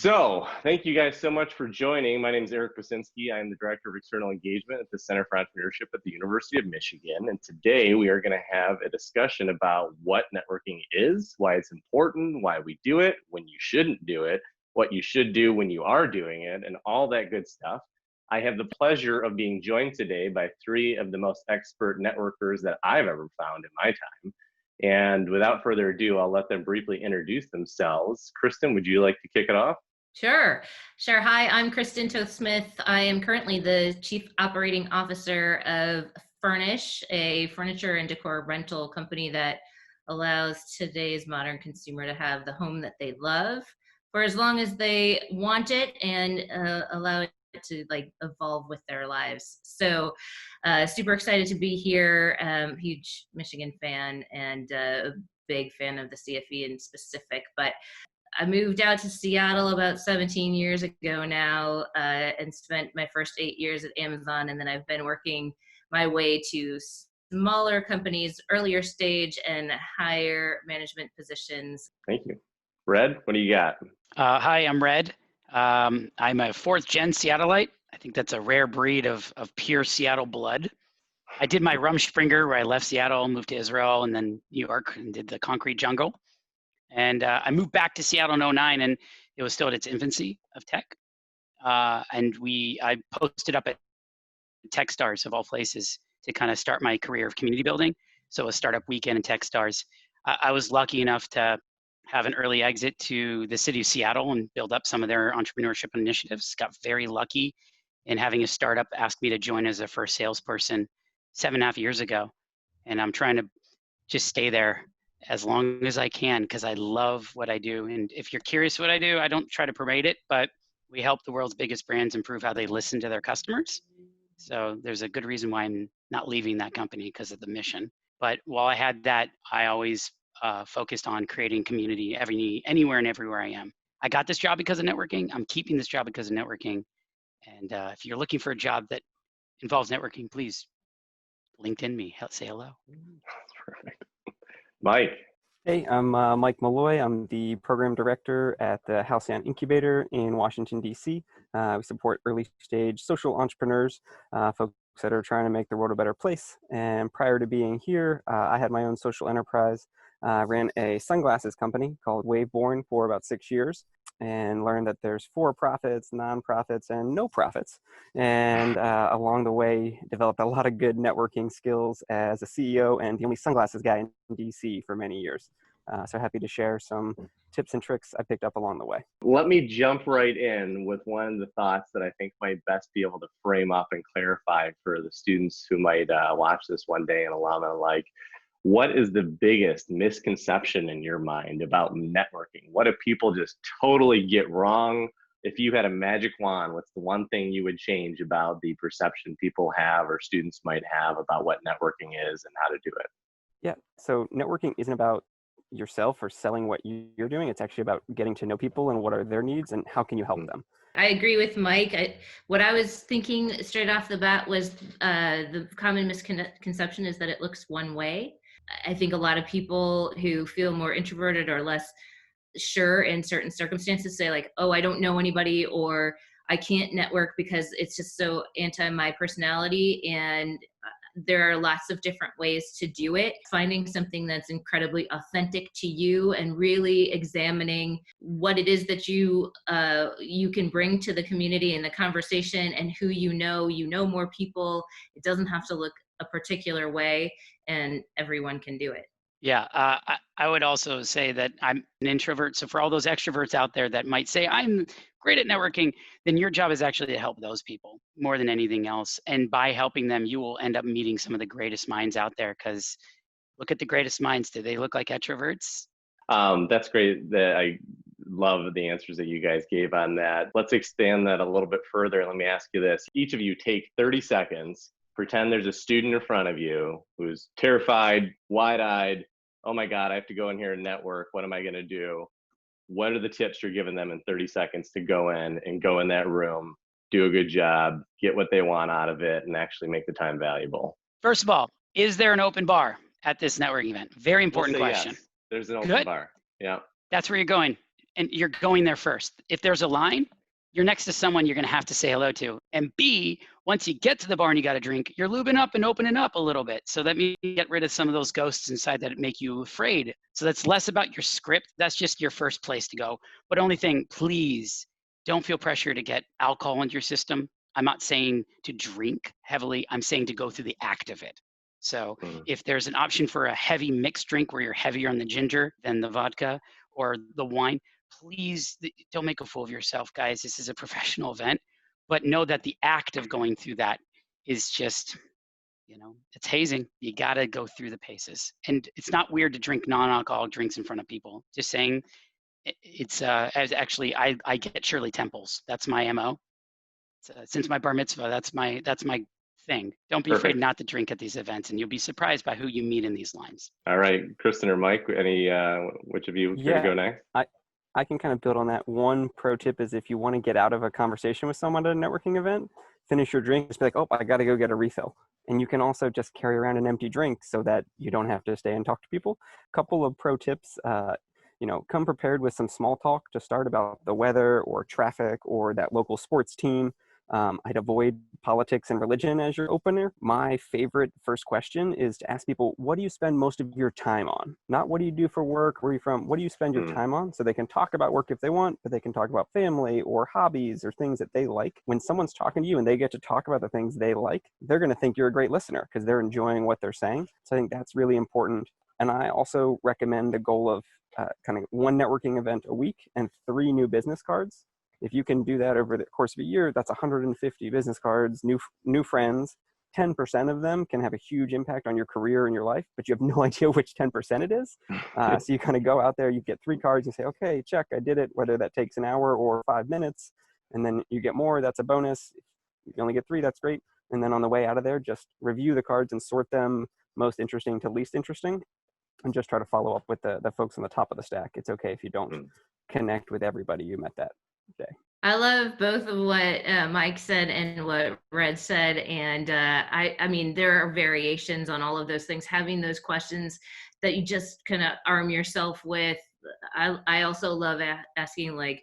So, thank you guys so much for joining. My name is Eric Krasinski. I'm the Director of External Engagement at the Center for Entrepreneurship at the University of Michigan. And today we are going to have a discussion about what networking is, why it's important, why we do it, when you shouldn't do it, what you should do when you are doing it, and all that good stuff. I have the pleasure of being joined today by three of the most expert networkers that I've ever found in my time. And without further ado, I'll let them briefly introduce themselves. Kristin, would you like to kick it off? Sure. Hi, I'm Kristin Toth Smith. I am currently the Chief Operating Officer of Furnish, a furniture and decor rental company that allows today's modern consumer to have the home that they love for as long as they want it and allow it to evolve with their lives. So super excited to be here. Huge Michigan fan and a big fan of the CFE in specific, but I moved out to Seattle about 17 years ago now and spent my first 8 years at Amazon. And then I've been working my way to smaller companies, earlier stage and higher management positions. Thank you. Red, what do you got? Hi, I'm Red. I'm a fourth gen Seattleite. I think that's a rare breed of pure Seattle blood. I did my Rumspringa where I left Seattle, moved to Israel and then New York and did the concrete jungle. And I moved back to Seattle in 2009 and it was still at its infancy of tech. I posted up at Techstars of all places to kind of start my career of community building. So a startup weekend in Techstars. I was lucky enough to have an early exit to the city of Seattle and build up some of their entrepreneurship initiatives. Got very lucky in having a startup ask me to join as a first salesperson 7.5 years ago. And I'm trying to just stay there as long as I can because I love what I do. And if you're curious what I do, I don't try to promote it, but we help the world's biggest brands improve how they listen to their customers. So there's a good reason why I'm not leaving that company because of the mission. But while I had that, I always focused on creating community anywhere and everywhere I am. I got this job because of networking. I'm keeping this job because of networking. And if you're looking for a job that involves networking, please LinkedIn me, say hello. That's perfect. Mike. Hey, I'm Mike Malloy. I'm the program director at the Halcyon Incubator in Washington, D.C. We support early stage social entrepreneurs, folks that are trying to make the world a better place. And prior to being here, I had my own social enterprise. I ran a sunglasses company called Waveborn for about 6 years and learned that there's for-profits, nonprofits, and no profits. And along the way, developed a lot of good networking skills as a CEO and the only sunglasses guy in DC for many years. So happy to share some tips and tricks I picked up along the way. Let me jump right in with one of the thoughts that I think might best be able to frame up and clarify for the students who might watch this one day and alumni alike. What is the biggest misconception in your mind about networking? What do people just totally get wrong? If you had a magic wand, what's the one thing you would change about the perception people have or students might have about what networking is and how to do it? Yeah, so networking isn't about yourself or selling what you're doing. It's actually about getting to know people and what are their needs and how can you help them. I agree with Mike. What I was thinking straight off the bat was the common misconception is that it looks one way. I think a lot of people who feel more introverted or less sure in certain circumstances say like, oh, I don't know anybody or I can't network because it's just so anti my personality. And there are lots of different ways to do it. Finding something that's incredibly authentic to you and really examining what it is that you can bring to the community and the conversation and who you know more people. It doesn't have to look a particular way and everyone can do it. Yeah, I would also say that I'm an introvert. So for all those extroverts out there that might say, I'm great at networking, then your job is actually to help those people more than anything else. And by helping them, you will end up meeting some of the greatest minds out there because look at the greatest minds. Do they look like extroverts? That's great. I love the answers that you guys gave on that. Let's expand that a little bit further. Let me ask you this. Each of you take 30 seconds. Pretend there's a student in front of you who's terrified, wide-eyed. Oh my God, I have to go in here and network. What am I going to do? What are the tips you're giving them in 30 seconds to go in that room, do a good job, get what they want out of it, and actually make the time valuable? First of all, is there an open bar at this networking event? Very important question. Yes. There's an open bar. Yeah. That's where you're going. and you're going there first. If there's a line, you're next to someone you're going to have to say hello to. And B, once you get to the bar and you got a drink, you're lubing up and opening up a little bit. So that means you get rid of some of those ghosts inside that make you afraid. So that's less about your script. That's just your first place to go. But only thing, please don't feel pressure to get alcohol into your system. I'm not saying to drink heavily. I'm saying to go through the act of it. So if there's an option for a heavy mixed drink where you're heavier on the ginger than the vodka or the wine, please don't make a fool of yourself, guys. This is a professional event, but know that the act of going through that is just, it's hazing. You got to go through the paces. And it's not weird to drink non-alcoholic drinks in front of people. Just saying, it's actually, I get Shirley Temples. That's my MO. Since my bar mitzvah, that's my thing. Don't be afraid not to drink at these events, and you'll be surprised by who you meet in these lines. All right, Kristin or Mike, which of you care to go next? I can kind of build on that. One pro tip is if you want to get out of a conversation with someone at a networking event, finish your drink, just be like, oh, I got to go get a refill. And you can also just carry around an empty drink so that you don't have to stay and talk to people. Couple of pro tips, come prepared with some small talk to start about the weather or traffic or that local sports team. I'd avoid politics and religion as your opener. My favorite first question is to ask people, what do you spend most of your time on? Not what do you do for work, where are you from, what do you spend your time on? So they can talk about work if they want, but they can talk about family or hobbies or things that they like. When someone's talking to you and they get to talk about the things they like, they're going to think you're a great listener because they're enjoying what they're saying. So I think that's really important. And I also recommend a goal of kind of one networking event a week and 3 new business cards. If you can do that over the course of a year, that's 150 business cards, new friends. 10% of them can have a huge impact on your career and your life, but you have no idea which 10% it is. So you kind of go out there, you get 3 cards and say, okay, check, I did it, whether that takes an hour or 5 minutes. And then you get more, that's a bonus. If you only get 3, that's great. And then on the way out of there, just review the cards and sort them most interesting to least interesting. And just try to follow up with the folks on the top of the stack. It's okay if you don't connect with everybody you met that day. I love both of what Mike said and what Red said. And I mean, there are variations on all of those things. Having those questions that you just kind of arm yourself with. I also love asking, like,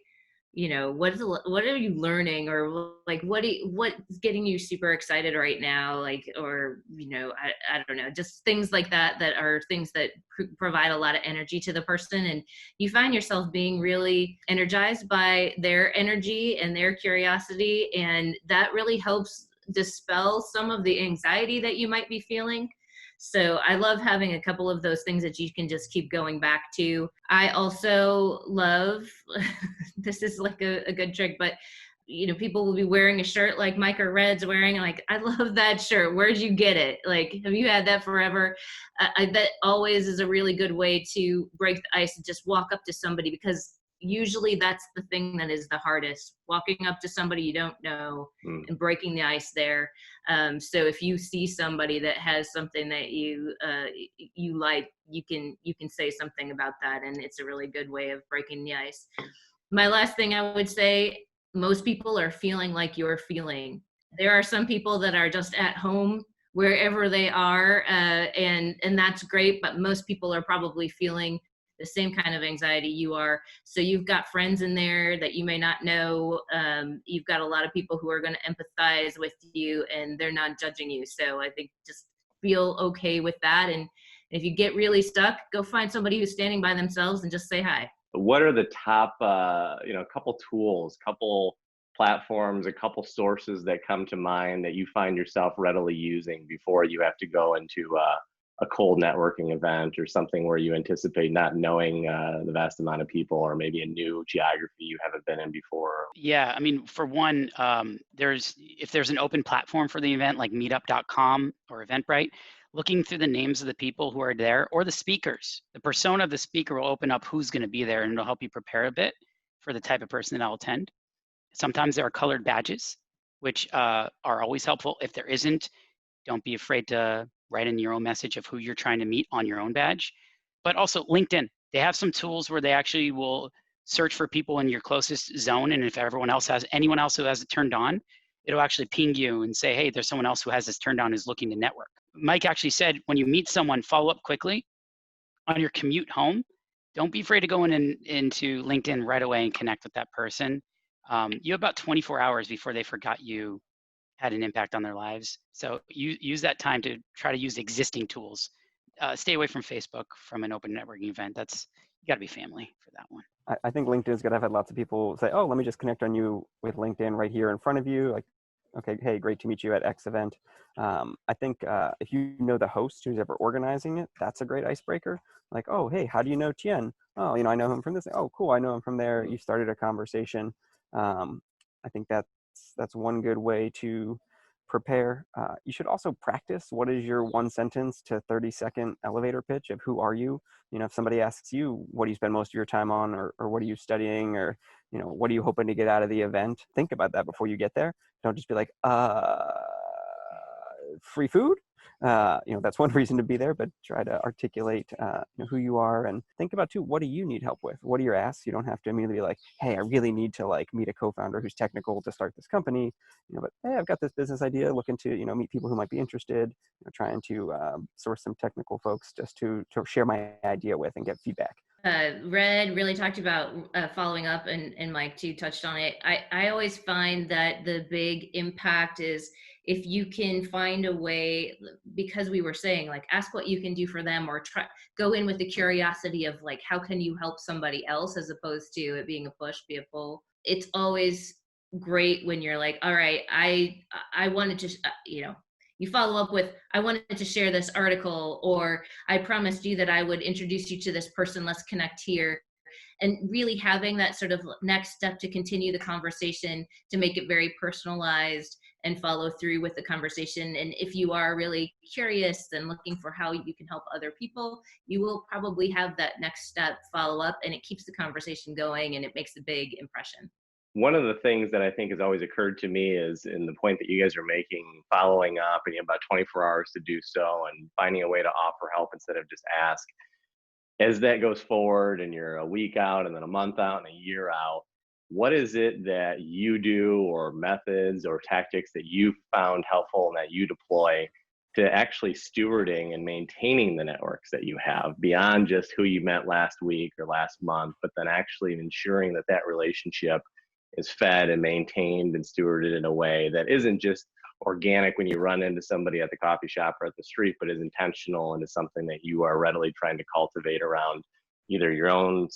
what are you learning, or like, what's getting you super excited right now? Like, or, I don't know, just things like that are things that provide a lot of energy to the person. And you find yourself being really energized by their energy and their curiosity. And that really helps dispel some of the anxiety that you might be feeling. So I love having a couple of those things that you can just keep going back to. I also love, this is like a good trick, but people will be wearing a shirt like Mike or Red's wearing, like, I love that shirt. Where'd you get it? Like, have you had that forever? That always is a really good way to break the ice and just walk up to somebody, because usually that's the thing that is the hardest, walking up to somebody you don't know and breaking the ice there. So if you see somebody that has something that you like, you can say something about that, and it's a really good way of breaking the ice. My last thing I would say, most people are feeling like you're feeling. There are some people that are just at home wherever they are, and that's great, but most people are probably feeling the same kind of anxiety you are. So you've got friends in there that you may not know. You've got a lot of people who are going to empathize with you, and they're not judging you. So I think just feel okay with that. And if you get really stuck, go find somebody who's standing by themselves and just say hi. What are the top, couple tools, couple platforms, a couple sources that come to mind that you find yourself readily using before you have to go into a cold networking event or something where you anticipate not knowing the vast amount of people, or maybe a new geography you haven't been in before? Yeah, I mean, for one, if there's an open platform for the event like meetup.com or Eventbrite, looking through the names of the people who are there, or the speakers. The persona of the speaker will open up who's going to be there, and it'll help you prepare a bit for the type of person that will attend. Sometimes there are colored badges, which are always helpful. If there isn't, don't be afraid to write in your own message of who you're trying to meet on your own badge. But also LinkedIn, they have some tools where they actually will search for people in your closest zone. And if anyone else who has it turned on, it'll actually ping you and say, hey, there's someone else who has this turned on who's looking to network. Mike actually said, when you meet someone, follow up quickly on your commute home. don't be afraid to go into LinkedIn right away and connect with that person. You have about 24 hours before they forgot you had an impact on their lives. So use that time to try to use existing tools. Stay away from Facebook from an open networking event. You got to be family for that one. I think LinkedIn's good. I've had lots of people say, oh, let me just connect on you with LinkedIn right here in front of you. Like, okay, hey, great to meet you at X event. I think if you know the host who's ever organizing it, that's a great icebreaker. Like, oh, hey, how do you know Tien? Oh, I know him from this. Oh, cool, I know him from there. You started a conversation. I think that's one good way to prepare. You should also practice what is your 1 sentence to 30-second elevator pitch of who are you. If somebody asks you, what do you spend most of your time on, or what are you studying, or what are you hoping to get out of the event, think about that before you get there. Don't just be like, free food. That's one reason to be there, but try to articulate who you are, and think about too, what do you need help with? What are your asks? You don't have to immediately be like, hey, I really need to meet a co-founder who's technical to start this company, but hey, I've got this business idea, looking to meet people who might be interested, trying to source some technical folks just to share my idea with and get feedback. Red really talked about following up, and Mike too touched on it. I always find that the big impact is if you can find a way, because we were saying, like, ask what you can do for them, or go in with the curiosity of, like, how can you help somebody else, as opposed to it being a push, be a pull. It's always great when you're like, all right, I wanted to, you follow up with, I wanted to share this article, or I promised you that I would introduce you to this person, let's connect here. And really having that sort of next step to continue the conversation, to make it very personalized and follow through with the conversation. And if you are really curious and looking for how you can help other people, you will probably have that next step follow up, and it keeps the conversation going and it makes a big impression. One of the things that I think has always occurred to me is, in the point that you guys are making, following up, and you have about 24 hours to do so, and finding a way to offer help instead of just ask. As that goes forward and you're a week out and then a month out and a year out, what is it that you do, or methods or tactics that you found helpful and that you deploy to actually stewarding and maintaining the networks that you have, beyond just who you met last week or last month, but then actually ensuring that that relationship is fed and maintained and stewarded in a way that isn't just organic when you run into somebody at the coffee shop or at the street, but is intentional and is something that you are readily trying to cultivate around either your own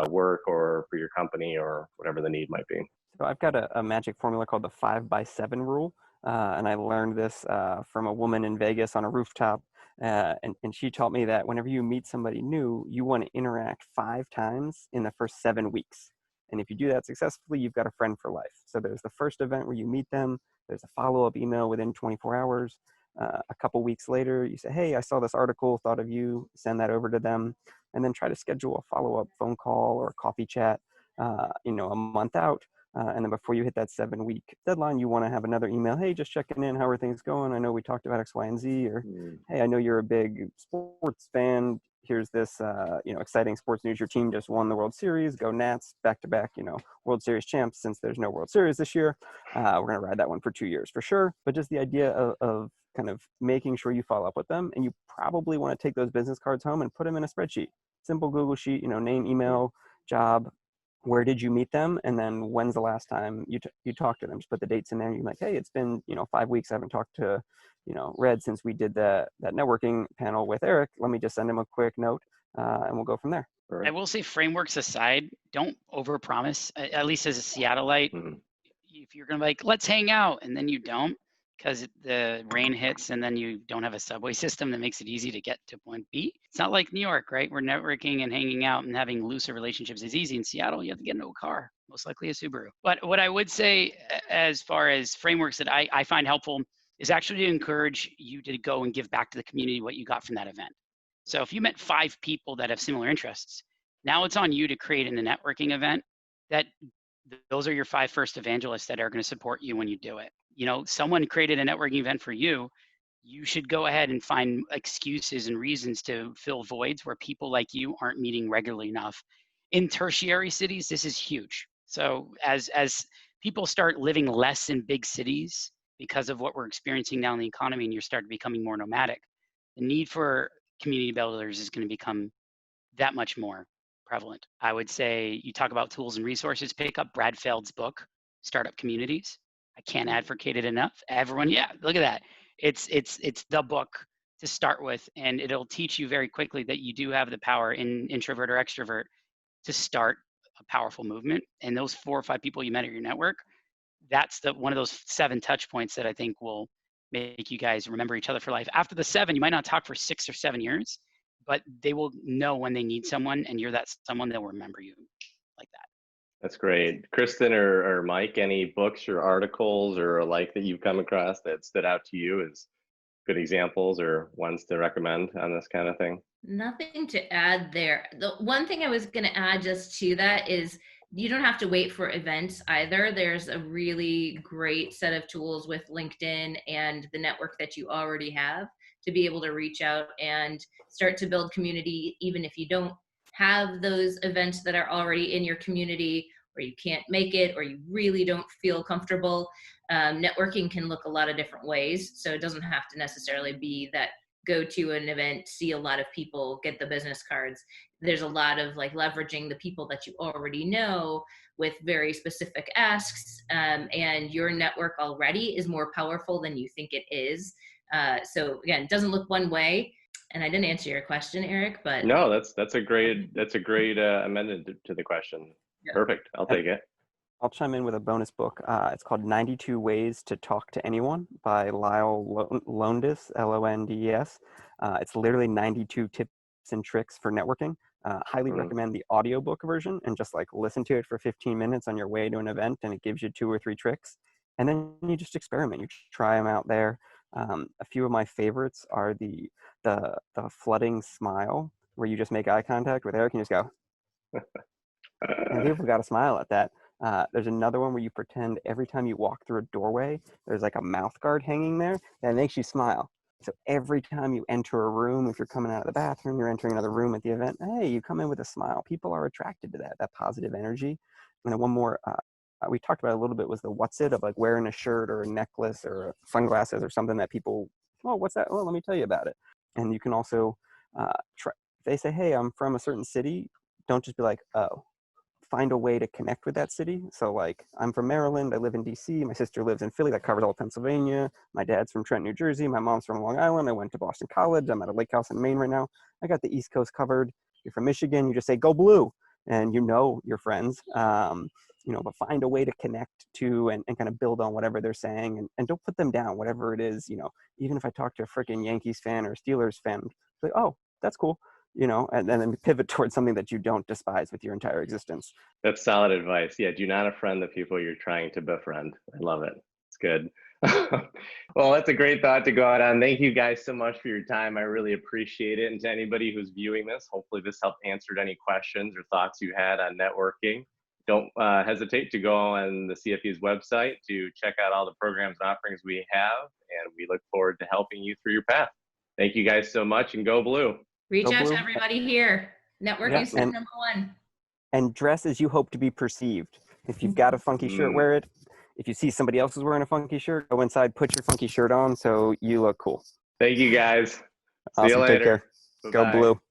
work or for your company or whatever the need might be? So I've got a magic formula called the 5x7 rule. And I learned this from a woman in Vegas on a rooftop. And she taught me that whenever you meet somebody new, you want to interact 5 times in the first 7 weeks. And if you do that successfully, you've got a friend for life. So there's the first event where you meet them. There's a follow-up email within 24 hours. A couple weeks later, you say, hey, I saw this article, thought of you, send that over to them. And then try to schedule a follow-up phone call or a coffee chat, a month out. And then before you hit that 7-week deadline, you want to have another email. Hey, just checking in. How are things going? I know we talked about X, Y, and Z. Or, hey, I know you're a big sports fan. Here's this, exciting sports news. Your team just won the World Series. Go Nats, back-to-back, World Series champs. Since there's no World Series this year, we're going to ride that one for 2 years for sure. But just the idea of kind of making sure you follow up with them, and you probably want to take those business cards home and put them in a spreadsheet. Simple Google sheet, name, email, job. Where did you meet them? And then when's the last time you talked to them? Just put the dates in there. You're like, hey, it's been 5 weeks. I haven't talked to Red since we did that networking panel with Eric. Let me just send him a quick note, and we'll go from there. I will say, frameworks aside, don't overpromise. At least as a Seattleite, if you're gonna be like, let's hang out, and then you don't, because the rain hits and then you don't have a subway system that makes it easy to get to point B. It's not like New York, right? Where networking and hanging out and having looser relationships is easy. In Seattle, you have to get into a car, most likely a Subaru. But what I would say, as far as frameworks that I find helpful, is actually to encourage you to go and give back to the community what you got from that event. So if you met 5 people that have similar interests, now it's on you to create in a networking event that those are your 5 first evangelists that are going to support you when you do it. Someone created a networking event for you. You should go ahead and find excuses and reasons to fill voids where people like you aren't meeting regularly enough. In tertiary cities, this is huge. So as people start living less in big cities because of what we're experiencing now in the economy, and you start becoming more nomadic, the need for community builders is going to become that much more. prevalent. I would say you talk about tools and resources, pick up Brad Feld's book, Startup Communities. I can't advocate it enough. Everyone, yeah, look at that. It's the book to start with, and it'll teach you very quickly that you do have the power in introvert or extrovert to start a powerful movement. And those 4 or 5 people you met at your network, that's one of those 7 touch points that I think will make you guys remember each other for life. After the 7, you might not talk for 6 or 7 years, but they will know when they need someone, and you're that someone, they'll remember you like that. That's great. Kristin or Mike, any books or articles or alike that you've come across that stood out to you as good examples or ones to recommend on this kind of thing? Nothing to add there. The one thing I was going to add just to that is you don't have to wait for events either. There's a really great set of tools with LinkedIn and the network that you already have to be able to reach out and start to build community, even if you don't have those events that are already in your community, or you can't make it, or you really don't feel comfortable. Networking can look a lot of different ways. So it doesn't have to necessarily be that go to an event, see a lot of people, get the business cards. There's a lot of like leveraging the people that you already know with very specific asks, and your network already is more powerful than you think it is. So again, it doesn't look one way. And I didn't answer your question, Eric, but no, that's a great amendment to the question. Yeah. Perfect. I'll take it. I'll chime in with a bonus book. It's called 92 Ways to Talk to Anyone by Lyle Londes, Londes. It's literally 92 tips and tricks for networking. Highly recommend the audiobook version and just like listen to it for 15 minutes on your way to an event, and it gives you 2 or 3 tricks. And then you just experiment. You try them out there. A few of my favorites are the flooding smile, where you just make eye contact with Eric and you just go. And people got a smile at that. There's another one where you pretend every time you walk through a doorway, there's like a mouth guard hanging there that makes you smile. So every time you enter a room, if you're coming out of the bathroom, you're entering another room at the event, hey, you come in with a smile. People are attracted to that positive energy. And then one more, we talked about a little bit, was the what's it of like wearing a shirt or a necklace or sunglasses or something that people, oh, what's that? Oh, let me tell you about it. And you can also try, if they say, hey, I'm from a certain city, don't just be like, oh. Find a way to connect with that city. So like, I'm from Maryland, I live in DC, my sister lives in Philly, that covers all of Pennsylvania. My dad's from Trenton, New Jersey, my mom's from Long Island, I went to Boston College, I'm at a lake house in Maine right now. I got the East Coast covered. You're from Michigan, you just say, go blue, and you know your friends. But find a way to connect to and kind of build on whatever they're saying, and don't put them down, whatever it is. Even if I talk to a freaking Yankees fan or a Steelers fan, like, oh, that's cool. And then pivot towards something that you don't despise with your entire existence. That's solid advice. Yeah, do not offend the people you're trying to befriend. I love it. It's good. Well, that's a great thought to go out on. Thank you guys so much for your time. I really appreciate it. And to anybody who's viewing this, hopefully this helped answer any questions or thoughts you had on networking. Don't hesitate to go on the CFE's website to check out all the programs and offerings we have. And we look forward to helping you through your path. Thank you guys so much, and go blue. Reach out to everybody here. Networking is number 1. And dress as you hope to be perceived. If you've got a funky shirt, wear it. If you see somebody else is wearing a funky shirt, go inside, put your funky shirt on so you look cool. Thank you guys. Awesome. See you later. Take care. Bye-bye. Go blue.